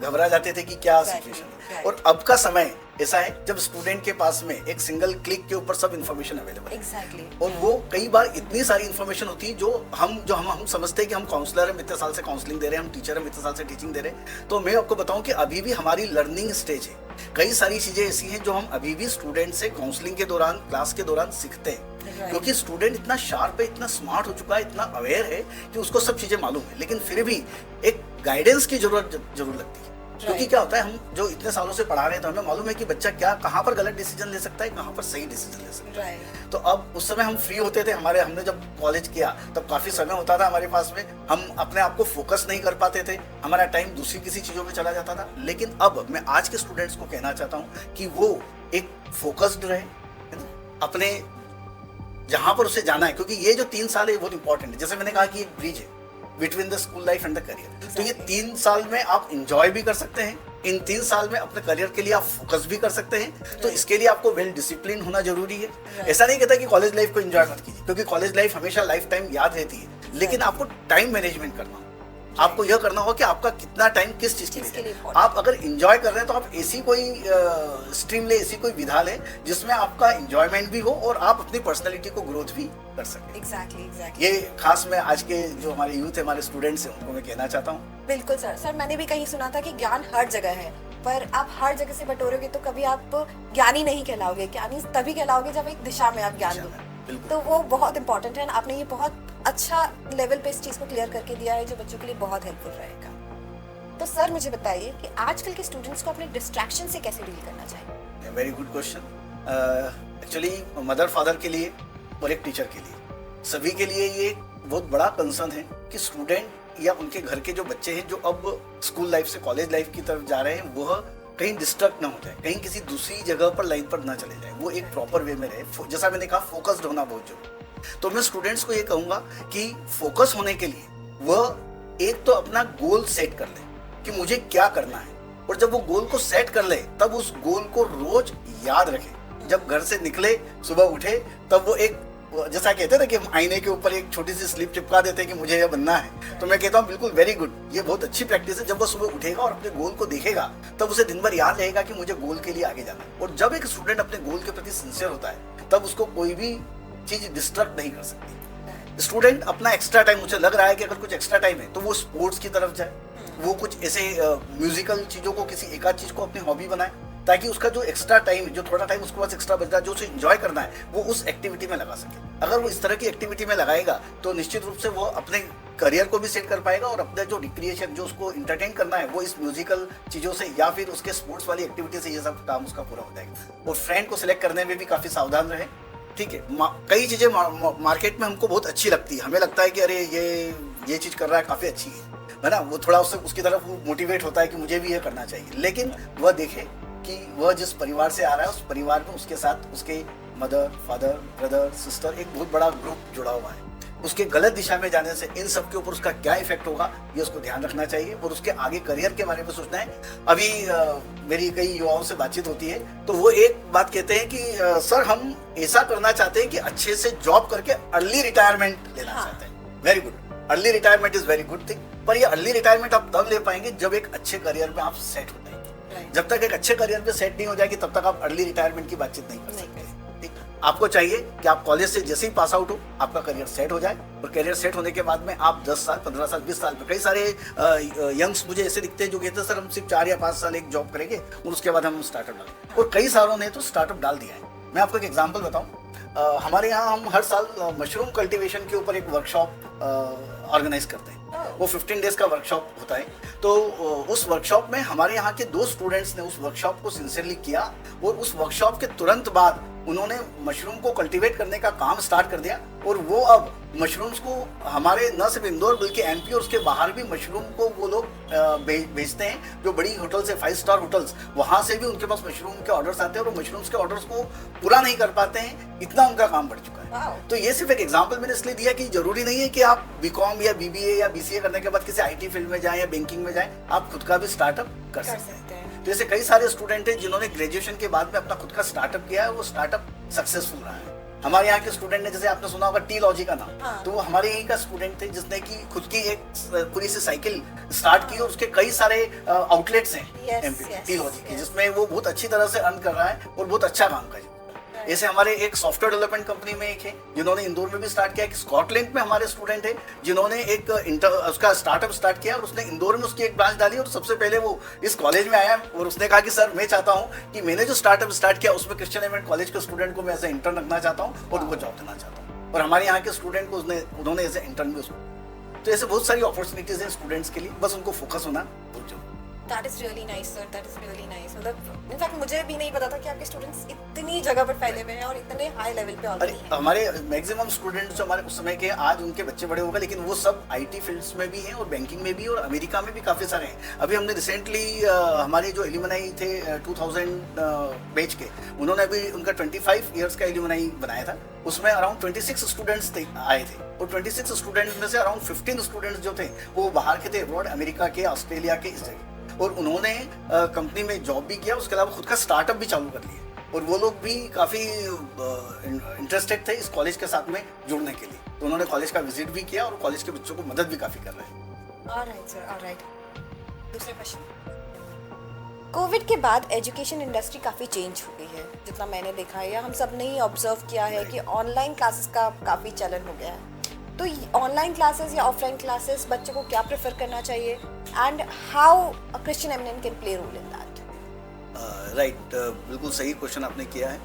घबरा जाते थे कि क्या सिचुएशन है। और अब का समय ऐसा है जब स्टूडेंट के पास में एक सिंगल क्लिक के ऊपर सब इन्फॉर्मेशन अवेलेबल है। और वो कई बार इतनी सारी इन्फॉर्मेशन होती है जो हम समझते हैं कि हम काउंसलर हैं, इतने साल से काउंसलिंग दे रहे हैं, हम टीचर हैं, इतने साल से टीचिंग दे रहे हैं। तो मैं आपको बताऊं कि अभी भी हमारी लर्निंग स्टेज है। कई सारी चीजें ऐसी हैं जो हम अभी भी स्टूडेंट से काउंसलिंग के दौरान, क्लास के दौरान सीखते हैं, क्योंकि स्टूडेंट इतना शार्प है, इतना स्मार्ट हो चुका है, इतना अवेयर है कि उसको सब चीजें मालूम है, लेकिन फिर भी एक गाइडेंस की जरूरत जरूर लगती है। क्योंकि क्या होता है, हम जो इतने सालों से पढ़ा रहे हैं तो हमें मालूम है कि बच्चा क्या, कहाँ पर गलत डिसीजन ले सकता है, कहाँ पर सही डिसीजन ले सकता है। तो अब उस समय हम फ्री होते थे, हमने जब कॉलेज किया तब काफी समय होता था हमारे पास में, हम अपने आप को फोकस नहीं कर पाते थे, हमारा टाइम दूसरी किसी चीजों में चला जाता था। लेकिन अब मैं आज के स्टूडेंट्स को कहना चाहता हूँ कि वो एक फोकस्ड रहे अपने जहां पर उसे जाना है, क्योंकि ये जो 3 साल है बहुत इंपॉर्टेंट है। जैसे मैंने कहा कि एक ब्रिज है between the school life and the career. तो ये 3 साल में आप एंजॉय भी कर सकते हैं, इन 3 साल में अपने करियर के लिए आप फोकस भी कर सकते हैं। तो इसके लिए आपको वेल डिसिप्लिन होना जरूरी है। ऐसा नहीं कहता कि कॉलेज लाइफ को एंजॉय मत कीजिए, क्योंकि कॉलेज लाइफ हमेशा लाइफ टाइम याद रहती है, लेकिन आपको टाइम मैनेजमेंट करना, आपको यह करना होगा कि आपका कितना टाइम किस चीज के लिए। आप अगर एंजॉय कर रहे हैं तो आप ऐसी कोई स्ट्रीम ले, ऐसी कोई विधा ले जिसमें आपका एंजॉयमेंट भी हो और आप अपनी पर्सनालिटी को ग्रोथ भी कर सकें। एग्जैक्टली। ये खास मैं आज के जो हमारे यूथ है, हमारे स्टूडेंट्स हैं, उनको मैं कहना चाहता हूँ। बिल्कुल सर, मैंने भी कहीं सुना था कि ज्ञान हर जगह है, पर आप हर जगह से बटोरोगे तो कभी आप ज्ञानी नहीं कहलाओगे। ज्ञानी तभी कहलाओगे जब एक दिशा में आप ज्ञान दो। तो वो बहुत इंपॉर्टेंट है। आपने ये बहुत अच्छा लेवल पे इस चीज को क्लियर करके दिया है जो बच्चों के लिए बहुत हेल्पफुल रहेगा। तो सर मुझे बताइए कि आजकल के स्टूडेंट्स को अपने डिस्ट्रैक्शन से कैसे डील करना चाहिए? Very good question. Actually mother father के लिए और एक टीचर के लिए, सभी के लिए ये बहुत बड़ा कंसर्न है कि स्टूडेंट या उनके घर के जो बच्चे हैं जो अब स्कूल लाइफ से कॉलेज लाइफ की तरफ जा रहे हैं, वह कहीं डिस्ट्रैक्ट ना हो जाए, कहीं किसी दूसरी जगह पर लाइन पर ना चले जाए, वो एक प्रॉपर वे में रहे। जैसा मैंने कहा, फोकस्ड होना बहुत जरूरी। तो मैं स्टूडेंट्स को ये कहूंगा कि फोकस होने के लिए वह एक तो अपना गोल सेट कर ले कि मुझे क्या करना है, और जब वो गोल को सेट कर ले तब उस गोल को रोज याद रखे। जब घर से निकले, सुबह उठे, तब वो एक, जैसा कहते हैं कि हम आईने के ऊपर एक छोटी सी स्लिप चिपका देते हैं कि मुझे ये बनना है, तो मैं कहता हूँ बिल्कुल वेरी गुड, ये बहुत अच्छी प्रैक्टिस है। जब वो सुबह उठेगा और अपने गोल को देखेगा तब उसे दिन भर याद रहेगा कि मुझे गोल के लिए आगे जाना है। और जब एक स्टूडेंट अपने गोल के प्रति सिंसियर होता है तब उसको कोई भी चीज डिस्ट्रैक्ट नहीं कर सकती। स्टूडेंट अपना एक्स्ट्रा टाइम, मुझे लग रहा है कि अगर कुछ एक्स्ट्रा टाइम है तो वो स्पोर्ट्स की तरफ जाए, वो कुछ ऐसे म्यूजिकल चीजों को, किसी एकाध चीज को अपनी हॉबी बनाए, ताकि उसका जो एक्स्ट्रा टाइम, जो थोड़ा टाइम उसके पास एक्स्ट्रा बच रहा है, जो उसे एंजॉय करना है, वो उस एक्टिविटी में लगा सके। अगर वो इस तरह की एक्टिविटी में लगाएगा तो निश्चित रूप से वो अपने करियर को भी सेट कर पाएगा और अपने जो रिक्रिएशन, जो उसको इंटरटेन करना है, वो इस म्यूजिकल चीजों से या फिर उसके स्पोर्ट्स वाली एक्टिविटी से ये सब काम उसका पूरा हो जाएगा। और फ्रेंड को सिलेक्ट करने में भी काफी सावधान रहे। ठीक है, कई चीजें मार्केट में हमको बहुत अच्छी लगती है, हमें लगता है कि अरे ये चीज कर रहा है, काफी अच्छी है ना, वो थोड़ा उसकी तरफ मोटिवेट होता है कि मुझे भी ये करना चाहिए। लेकिन वह देखे कि वह जिस परिवार से आ रहा है, उस परिवार में उसके साथ उसके मदर, फादर, ब्रदर, सिस्टर, एक बहुत बड़ा ग्रुप जुड़ा हुआ है। उसके गलत दिशा में जाने से इन सब के ऊपर उसका क्या इफेक्ट होगा, ये उसको ध्यान रखना चाहिए और उसके आगे करियर के बारे में सोचना है। अभी मेरी कई युवाओं से बातचीत होती है तो वो एक बात कहते हैं कि सर हम ऐसा करना चाहते हैं कि अच्छे से जॉब करके अर्ली रिटायरमेंट लेना चाहते हैं। Very good, early retirement is very good thing, पर ये अर्ली रिटायरमेंट आप तब ले पाएंगे जब एक अच्छे करियर में आप सेट हो जाएंगे। जब तक एक अच्छे करियर में सेट नहीं हो जाएगी तब तक आप अर्ली रिटायरमेंट की बातचीत नहीं कर सकते। ठीक, आपको चाहिए कि आप कॉलेज से जैसे ही पास आउट हो आपका करियर सेट हो जाए और करियर सेट होने के बाद में आप 10 साल 15 साल 20 साल में, कई सारे यंग्स मुझे ऐसे दिखते हैं जो कहते हैं सर हम सिर्फ 4 या 5 साल एक जॉब करेंगे और उसके बाद हम स्टार्टअप डालेंगे, और कई सारों ने तो स्टार्टअप डाल दिया है। मैं आपको एक एग्जांपल बताऊं, हमारे यहाँ हम हर साल मशरूम कल्टीवेशन के ऊपर एक वर्कशॉप ऑर्गेनाइज करते हैं। वो 15 डेज का वर्कशॉप होता है। तो उस वर्कशॉप में हमारे यहाँ के 2 स्टूडेंट्स ने उस वर्कशॉप को सिंसियरली किया और उस वर्कशॉप के तुरंत बाद उन्होंने मशरूम को कल्टीवेट करने का काम स्टार्ट कर दिया और वो अब मशरूम्स को हमारे न सिर्फ इंदौर बल्कि एमपी और उसके बाहर भी मशरूम को वो लोग भेजते हैं। जो बड़ी होटल्स है 5 स्टार होटल्स, वहां से भी उनके पास मशरूम के ऑर्डर्स आते हैं और मशरूम्स के ऑर्डर्स को पूरा नहीं कर पाते हैं, इतना उनका काम बढ़ चुका है। तो ये सिर्फ एक एग्जांपल मैंने इसलिए दिया कि जरूरी नहीं है कि आप बीकॉम या बीबीए या बीसीए करने के बाद किसी आईटी फील्ड में जाएं या बैंकिंग में जाएं, आप खुद का भी स्टार्टअप कर सकते हैं। तो ऐसे कई सारे स्टूडेंट हैं जिन्होंने ग्रेजुएशन के बाद में अपना खुद का स्टार्टअप किया है, वो स्टार्टअप सक्सेसफुल रहा है। हमारे यहाँ के स्टूडेंट ने, जैसे आपने सुना होगा टी लॉजी का नाम, तो वो हमारे यहीं का स्टूडेंट थे जिसने की खुद की एक पूरी सी साइकिल स्टार्ट की और उसके कई सारे आउटलेट्स हैं एमपी टी लॉजी के, जिसमें वो बहुत अच्छी तरह से अर्न कर रहा है और बहुत अच्छा काम कर रहा है। ऐसे हमारे एक सॉफ्टवेयर डेवलपमेंट कंपनी में एक है जिन्होंने इंदौर में भी स्टार्ट किया। स्कॉटलैंड में हमारे स्टूडेंट है जिन्होंने एक उसका स्टार्टअप स्टार्ट किया और उसने इंदौर में उसकी एक ब्रांच डाली और सबसे पहले वो इस कॉलेज में आया और उसने कहा कि सर मैं चाहता हूँ कि मैंने जो स्टार्टअप स्टार्ट किया उसमें क्रिश्चियन एमिनेंट कॉलेज के स्टूडेंट को मैं एज ए इंटर्न रखना चाहता हूँ और उनको जॉब देना चाहता हूँ, और हमारे यहाँ के स्टूडेंट को उन्होंने एज ए इंटर्न भी उसको। तो ऐसे बहुत सारी अपॉर्चुनिटीज हैं स्टूडेंट्स के लिए, बस उनको फोकस होना बहुत जरूरी। That is really nice, sir. That is really nice. मतलब इनफैक्ट मुझे भी नहीं पता था कि आपके स्टूडेंट्स इतनी जगह पर फैले हुए हैं और इतने हाई लेवल पे ऑलरेडी हैं। हमारे मैक्सिमम स्टूडेंट्स जो हमारे उस समय के, आज उनके बच्चे बड़े हो गए, लेकिन वो सब आईटी फील्ड्स में भी हैं और बैंकिंग में भी और अमेरिका में भी काफ़ी सारे हैं। अभी हमने रिसेंटली हमारे जो एल्यूमनाई थे 2000 बैच के, उन्होंने अभी उनका 25 ईयर्स का एल्यूमनाई बनाया था, उसमें अराउंड 26 स्टूडेंट्स आए थे और 26 स्टूडेंट्स में से अराउंड 15 स्टूडेंट्स जो थे वो बाहर के थे, अब्रॉड, अमेरिका के, ऑस्ट्रेलिया के, इस जगह, और उन्होंने कंपनी में जॉब भी किया, उसके अलावा खुद का स्टार्टअप भी चालू कर लिया और वो लोग भी काफ़ी इंटरेस्टेड थे इस कॉलेज के साथ में जुड़ने के लिए, तो उन्होंने कॉलेज का विजिट भी किया और कॉलेज के बच्चों को मदद भी काफ़ी कर रहे हैं। Alright sir, alright. दूसरा क्वेश्चन, कोविड के बाद एजुकेशन इंडस्ट्री काफ़ी चेंज हो गई है, जितना मैंने देखा है या हम सब ने ही ऑब्जर्व किया है कि ऑनलाइन क्लासेस का काफ़ी चलन हो गया है। तो ऑनलाइन क्लासेस या ऑफलाइन क्लासेस बच्चों को क्या प्रेफर करना चाहिए and how a Christian Eminent can play role in that? Right, बिल्कुल सही क्वेश्चन आपने किया है।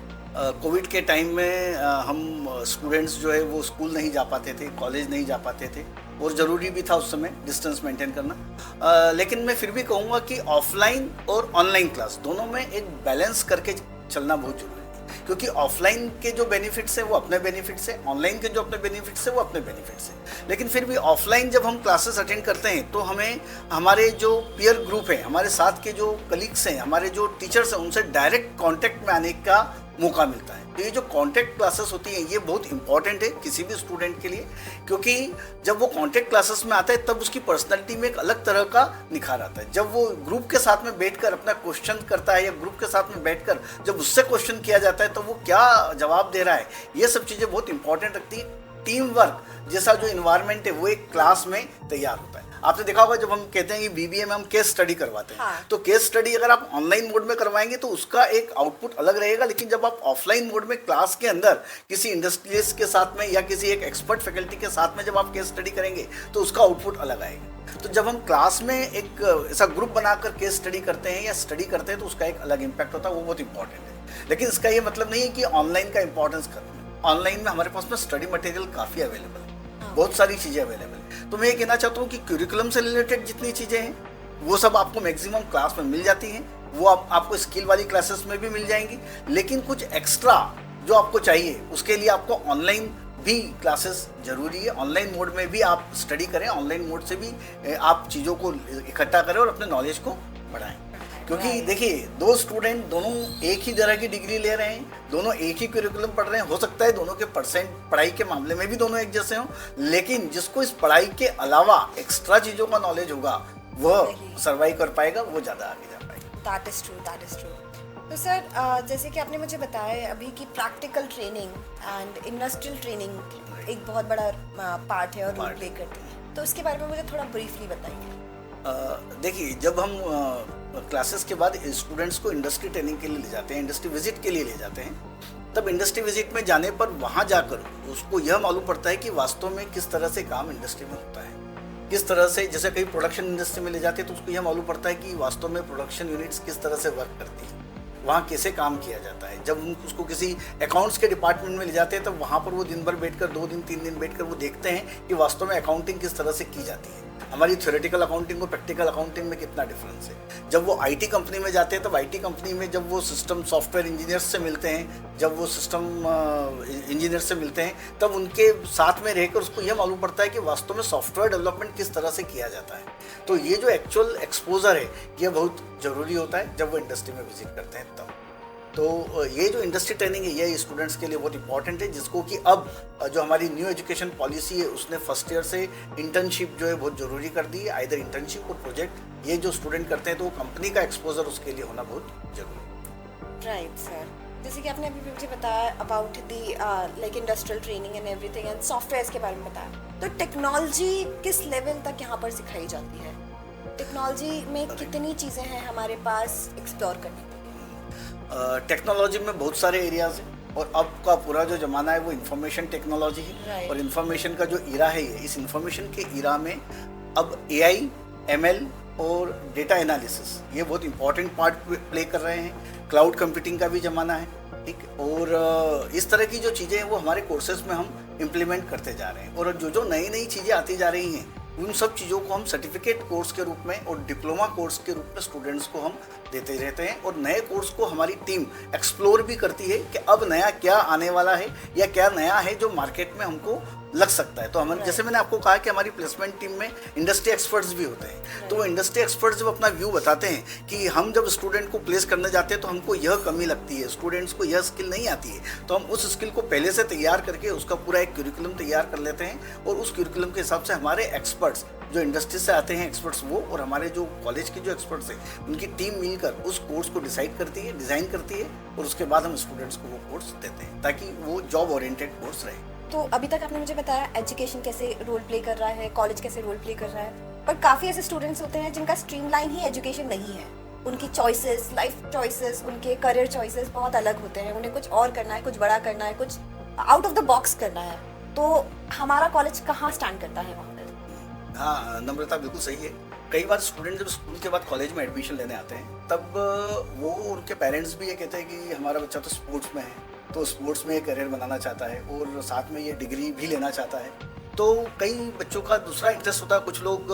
कोविड के टाइम में हम स्टूडेंट्स जो है वो स्कूल नहीं जा पाते थे, कॉलेज नहीं जा पाते थे और ज़रूरी भी था उस समय डिस्टेंस मेंटेन करना, लेकिन मैं फिर भी कहूँगा कि ऑफलाइन और ऑनलाइन क्लास दोनों में एक बैलेंस करके चलना बहुत जरूरी है, क्योंकि ऑफलाइन के जो बेनिफिट्स हैं वो अपने बेनिफिट्स हैं, ऑनलाइन के जो अपने बेनिफिट्स हैं वो अपने बेनिफिट्स हैं। लेकिन फिर भी ऑफलाइन जब हम क्लासेस अटेंड करते हैं तो हमें हमारे जो पीयर ग्रुप है, हमारे साथ के जो कलीग्स हैं, हमारे जो टीचर्स हैं, उनसे डायरेक्ट कांटेक्ट में आने का मौका मिलता है। तो ये जो कांटेक्ट क्लासेस होती हैं ये बहुत इंपॉर्टेंट है किसी भी स्टूडेंट के लिए, क्योंकि जब वो कांटेक्ट क्लासेस में आता है तब उसकी पर्सनैलिटी में एक अलग तरह का निखार आता है। जब वो ग्रुप के साथ में बैठकर अपना क्वेश्चन करता है या ग्रुप के साथ में बैठकर जब उससे क्वेश्चन किया जाता है तो वो क्या जवाब दे रहा है, ये सब चीज़ें बहुत इंपॉर्टेंट रखती है। टीम वर्क जैसा जो इन्वायरमेंट है वो एक क्लास में तैयार होता है। आपने देखा होगा जब हम कहते हैं कि बीबीए में हम केस स्टडी करवाते हैं, तो केस स्टडी अगर आप ऑनलाइन मोड में करवाएंगे तो उसका एक आउटपुट अलग रहेगा, लेकिन जब आप ऑफलाइन मोड में क्लास के अंदर किसी इंडस्ट्रियलिस्ट के साथ में या किसी एक एक्सपर्ट फैकल्टी के साथ में जब आप केस स्टडी करेंगे तो उसका आउटपुट अलग आएगा। तो जब हम क्लास में एक ऐसा ग्रुप बनाकर केस स्टडी करते हैं या स्टडी करते हैं तो उसका एक अलग इम्पैक्ट होता है, वो बहुत इंपॉर्टेंट है। लेकिन इसका ये मतलब नहीं है कि ऑनलाइन का इंपॉर्टेंस खत्म है। ऑनलाइन में हमारे पास में स्टडी मटेरियल काफ़ी अवेलेबल है, बहुत सारी चीज़ें अवेलेबल है। तो मैं ये कहना चाहता हूँ कि क्यूरिकुलम से रिलेटेड जितनी चीज़ें हैं वो सब आपको मैक्सिमम क्लास में मिल जाती हैं, वो आपको स्किल वाली क्लासेस में भी मिल जाएंगी, लेकिन कुछ एक्स्ट्रा जो आपको चाहिए उसके लिए आपको ऑनलाइन भी क्लासेस जरूरी है। ऑनलाइन मोड में भी आप स्टडी करें, ऑनलाइन मोड से भी आप चीज़ों को इकट्ठा करें और अपने नॉलेज को बढ़ाएं, क्योंकि Right. देखिए दो स्टूडेंट दोनों एक ही तरह की डिग्री ले रहे हैं, दोनों एक ही करिकुलम पढ़ रहे हैं, हो सकता है दोनों के परसेंट पढ़ाई के मामले में भी दोनों एक जैसे हों, लेकिन जिसको इस पढ़ाई के अलावा एक्स्ट्रा चीजों का नॉलेज होगा वह सही। सर्वाइव कर पाएगा, वो ज्यादा आगे जा पाएगा। That is true, that is true. तो सर जैसे कि आपने मुझे बताया अभी कि practical training and industrial training एक बहुत बड़ा पार्ट है और रोल Part प्ले करती है, तो इसके बारे में मुझे थोड़ा ब्रीफली बताइए। देखिए जब हम क्लासेस के बाद स्टूडेंट्स को इंडस्ट्री ट्रेनिंग के लिए ले जाते हैं, इंडस्ट्री विजिट के लिए ले जाते हैं, तब इंडस्ट्री विजिट में जाने पर वहाँ जाकर उसको यह मालूम पड़ता है कि वास्तव में किस तरह से काम इंडस्ट्री में होता है, किस तरह से, जैसे कहीं प्रोडक्शन इंडस्ट्री में ले जाते हैं तो उसको यह मालूम पड़ता है कि वास्तव में प्रोडक्शन यूनिट्स किस तरह से वर्क करती है, वहाँ कैसे काम किया जाता है। जब हम उसको किसी अकाउंट्स के डिपार्टमेंट में ले जाते हैं तब वहाँ पर वो दिन भर बैठकर 2 दिन 3 दिन बैठकर वो देखते हैं कि वास्तव में अकाउंटिंग किस तरह से की जाती है, हमारी थ्योरेटिकल अकाउंटिंग और प्रैक्टिकल अकाउंटिंग में कितना डिफरेंस है। जब वो आईटी कंपनी में जाते हैं तब आईटी कंपनी में जब वो सिस्टम सॉफ्टवेयर इंजीनियर्स से मिलते हैं, जब वो सिस्टम इंजीनियर से मिलते हैं, तब उनके साथ में रहकर उसको यह मालूम पड़ता है कि वास्तव में सॉफ्टवेयर डेवलपमेंट किस तरह से किया जाता है। तो ये जो एक्चुअल एक्सपोजर है ये बहुत ज़रूरी होता है जब वो इंडस्ट्री में विजिट करते हैं तब। तो ये जो इंडस्ट्री ट्रेनिंग है ये स्टूडेंट्स के लिए बहुत इंपॉर्टेंट है, जिसको कि अब जो हमारी न्यू एजुकेशन पॉलिसी है उसने फर्स्ट ईयर से इंटर्नशिप जो है बहुत ज़रूरी कर दी है। आइदर इंटर्नशिप और प्रोजेक्ट ये जो स्टूडेंट करते हैं तो वो कंपनी का एक्सपोजर उसके लिए होना बहुत जरूरी है। राइट सर, जैसे कि आपने अभी मुझे बताया about the like industrial training and everything and software के बारे में बताया, तो टेक्नोलॉजी किस लेवल तक यहाँ पर सिखाई जाती है? टेक्नोलॉजी में कितनी चीज़ें हैं हमारे पास एक्सप्लोर करने के लिए? टेक्नोलॉजी में बहुत सारे एरियाज हैं और अब का पूरा जो ज़माना है वो इंफॉर्मेशन टेक्नोलॉजी है। Right. और इंफॉर्मेशन का जो इरा है ये, इस इंफॉर्मेशन के इरा में अब एआई, एमएल और डेटा एनालिसिस ये बहुत इंपॉर्टेंट पार्ट प्ले कर रहे हैं। क्लाउड कंप्यूटिंग का भी ज़माना है, ठीक। और इस तरह की जो चीज़ें हैं वो हमारे कोर्सेज में हम इम्प्लीमेंट करते जा रहे हैं। और जो जो नई नई चीज़ें आती जा रही हैं उन सब चीज़ों को हम सर्टिफिकेट कोर्स के रूप में और डिप्लोमा कोर्स के रूप में स्टूडेंट्स को हम देते रहते हैं। और नए कोर्स को हमारी टीम एक्सप्लोर भी करती है कि अब नया क्या आने वाला है या क्या नया है जो मार्केट में हमको लग सकता है। तो हम जैसे मैंने आपको कहा कि हमारी प्लेसमेंट टीम में इंडस्ट्री एक्सपर्ट्स भी होते हैं, तो वो इंडस्ट्री एक्सपर्ट्स जब अपना व्यू बताते हैं कि हम जब स्टूडेंट को प्लेस करने जाते हैं तो हमको यह कमी लगती है, स्टूडेंट्स को यह स्किल नहीं आती है, तो हम उस स्किल को पहले से तैयार करके उसका पूरा एक करिकुलम तैयार कर लेते हैं। और उस करिकुलम के हिसाब से हमारे एक्सपर्ट्स जो इंडस्ट्री से आते हैं एक्सपर्ट्स वो और हमारे जो कॉलेज के जो एक्सपर्ट्स हैं उनकी टीम मिलकर उस कोर्स को डिसाइड करती है, डिज़ाइन करती है और उसके बाद हम स्टूडेंट्स को वो कोर्स देते हैं ताकि वो जॉब ओरिएंटेड कोर्स रहे। तो अभी तक आपने मुझे बताया एजुकेशन कैसे रोल प्ले कर रहा है, कॉलेज कैसे रोल प्ले कर रहा है, पर काफ़ी ऐसे स्टूडेंट्स होते हैं जिनका स्ट्रीमलाइन ही एजुकेशन नहीं है। उनकी चॉइसेस, लाइफ चॉइसेस, उनके करियर चॉइसेस बहुत अलग होते हैं। उन्हें कुछ और करना है, कुछ बड़ा करना है, कुछ आउट ऑफ द बॉक्स करना है। तो हमारा कॉलेज कहाँ स्टैंड करता है वहाँ पर? हाँ नम्रता बिल्कुल सही है। कई बार स्टूडेंट जब स्कूल के बाद कॉलेज में एडमिशन लेने आते हैं तब वो उनके पेरेंट्स भी ये कहते हैं कि हमारा बच्चा तो स्पोर्ट्स में है, तो स्पोर्ट्स में करियर बनाना चाहता है और साथ में ये डिग्री भी लेना चाहता है। तो कई बच्चों का दूसरा इंटरेस्ट होता है, कुछ लोग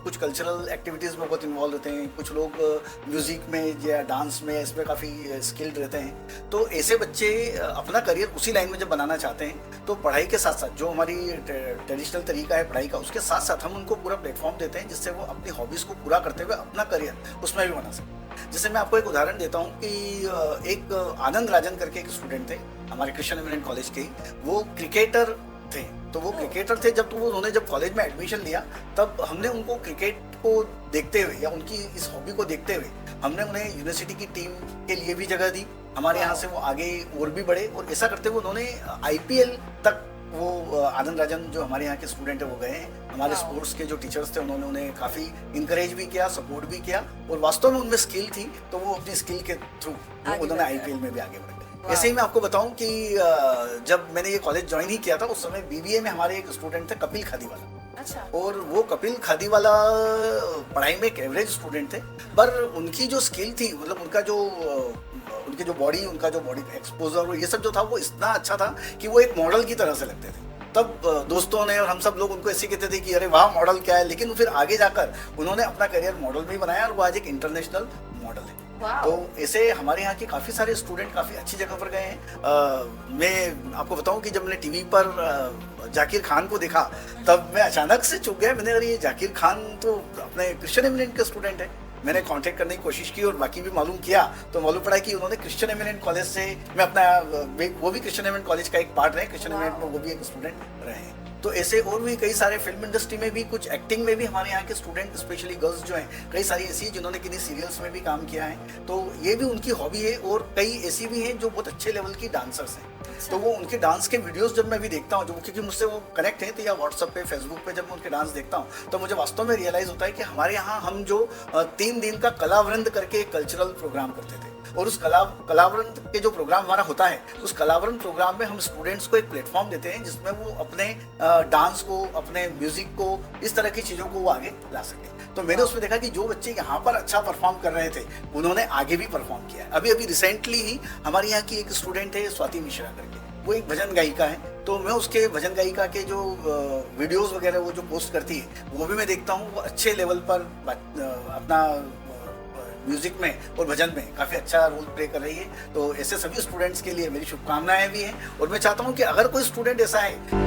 कुछ कल्चरल एक्टिविटीज़ में बहुत इन्वॉल्व होते हैं, कुछ लोग म्यूज़िक में या डांस में इसमें काफ़ी स्किल्ड रहते हैं। तो ऐसे बच्चे अपना करियर उसी लाइन में जब बनाना चाहते हैं तो पढ़ाई के साथ साथ जो हमारी ट्रेडिशनल तरीका है पढ़ाई का उसके साथ साथ हम उनको पूरा प्लेटफॉर्म देते हैं जिससे वो अपनी हॉबीज़ को पूरा करते हुए अपना करियर उसमें भी बना सकें। जैसे मैं आपको एक उदाहरण देता हूँ कि एक आनंद राजन करके एक स्टूडेंट थे हमारे कृष्ण एमिनेंट कॉलेज के, वो क्रिकेटर थे। तो वो क्रिकेटर थे जब उन्होंने जब कॉलेज में एडमिशन लिया तब हमने उनको क्रिकेट को देखते हुए या उनकी इस हॉबी को देखते हुए हमने उन्हें यूनिवर्सिटी की टीम के लिए भी जगह दी। हमारे यहाँ से वो आगे और भी बढ़े और ऐसा करते हुए उन्होंने आईपीएल तक वो आनंद राजन जो हमारे यहाँ के स्टूडेंट है वो गए हैं। हमारे स्पोर्ट्स के जो टीचर्स थे उन्होंने उन्हें काफ़ी इंकरेज भी किया, सपोर्ट भी किया और वास्तव में उनमें स्किल थी तो वो अपनी स्किल के थ्रू उन्होंने आईपीएल में भी आगे बढ़े। ऐसे ही मैं आपको बताऊं कि जब मैंने ये कॉलेज ज्वाइन ही किया था उस समय बीबीए में हमारे एक स्टूडेंट थे कपिल खादीवाला। अच्छा। और वो कपिल खादीवाला पढ़ाई में एक एवरेज स्टूडेंट थे, पर उनकी जो स्किल थी मतलब उनके जो बॉडी एक्सपोजर ये सब जो था वो इतना अच्छा था कि वो एक मॉडल की तरह से लगते थे। तब दोस्तों ने और हम सब लोग उनको ऐसे कहते थे कि अरे वाह मॉडल क्या है, लेकिन फिर आगे जाकर उन्होंने अपना करियर मॉडल में ही बनाया और वो आज एक इंटरनेशनल मॉडल है। तो ऐसे हमारे यहाँ के काफ़ी सारे स्टूडेंट काफ़ी अच्छी जगह पर गए हैं। मैं आपको बताऊं कि जब मैंने टीवी पर जाकिर खान को देखा तब मैं अचानक से चूक गया। मैंने अरे ये जाकिर खान तो अपने कृष्ण एमिनेंट के स्टूडेंट है। मैंने कांटेक्ट करने की कोशिश की और बाकी भी मालूम किया तो मालूम पड़ा कि उन्होंने क्रिश्चियन एमिनेंट कॉलेज से, मैं अपना वो भी क्रिश्चियन एमिनेंट कॉलेज का एक पार्ट रहे, क्रिश्चियन एमिनेंट में वो भी एक स्टूडेंट रहे हैं। तो ऐसे और भी कई सारे फिल्म इंडस्ट्री में भी, कुछ एक्टिंग में भी हमारे यहाँ के स्टूडेंट, स्पेशली गर्ल्स जो हैं, कई सारी ऐसी जिन्होंने किन्हीं सीरियल्स में भी काम किया है, तो ये भी उनकी हॉबी है। और कई ऐसी भी हैं जो बहुत अच्छे लेवल की डांसर्स हैं, तो वो उनके डांस के वीडियोस जब मैं भी देखता हूँ, जो क्योंकि मुझसे वो कनेक्ट हैं, तो या व्हाट्सएप पे, फेसबुक पे जब मैं उनके डांस देखता हूँ तो मुझे वास्तव में रियलाइज होता है कि हमारे यहाँ हम जो 3 दिन का कलावृंद करके कल्चरल प्रोग्राम करते थे, और उस कलावृंद के जो प्रोग्राम हमारा होता है, उस कलावृंद प्रोग्राम में हम स्टूडेंट्स को एक प्लेटफॉर्म देते हैं जिसमें वो अपने डांस को, अपने म्यूजिक को, इस तरह की चीज़ों को वो आगे ला सके। तो मैंने उसमें देखा कि जो बच्चे यहाँ पर अच्छा परफॉर्म कर रहे थे, उन्होंने आगे भी परफॉर्म किया है। अभी रिसेंटली ही हमारे यहाँ की एक स्टूडेंट है स्वाति मिश्रा करके, वो एक भजन गायिका है, तो मैं उसके भजन गायिका के जो वीडियोस वगैरह वो जो पोस्ट करती है, वो भी मैं देखता हूँ। वो अच्छे लेवल पर अपना म्यूजिक में और भजन में काफ़ी अच्छा रोल प्ले कर रही है। तो ऐसे सभी स्टूडेंट्स के लिए मेरी शुभकामनाएं भी हैं, और मैं चाहता हूँ कि अगर कोई स्टूडेंट ऐसा है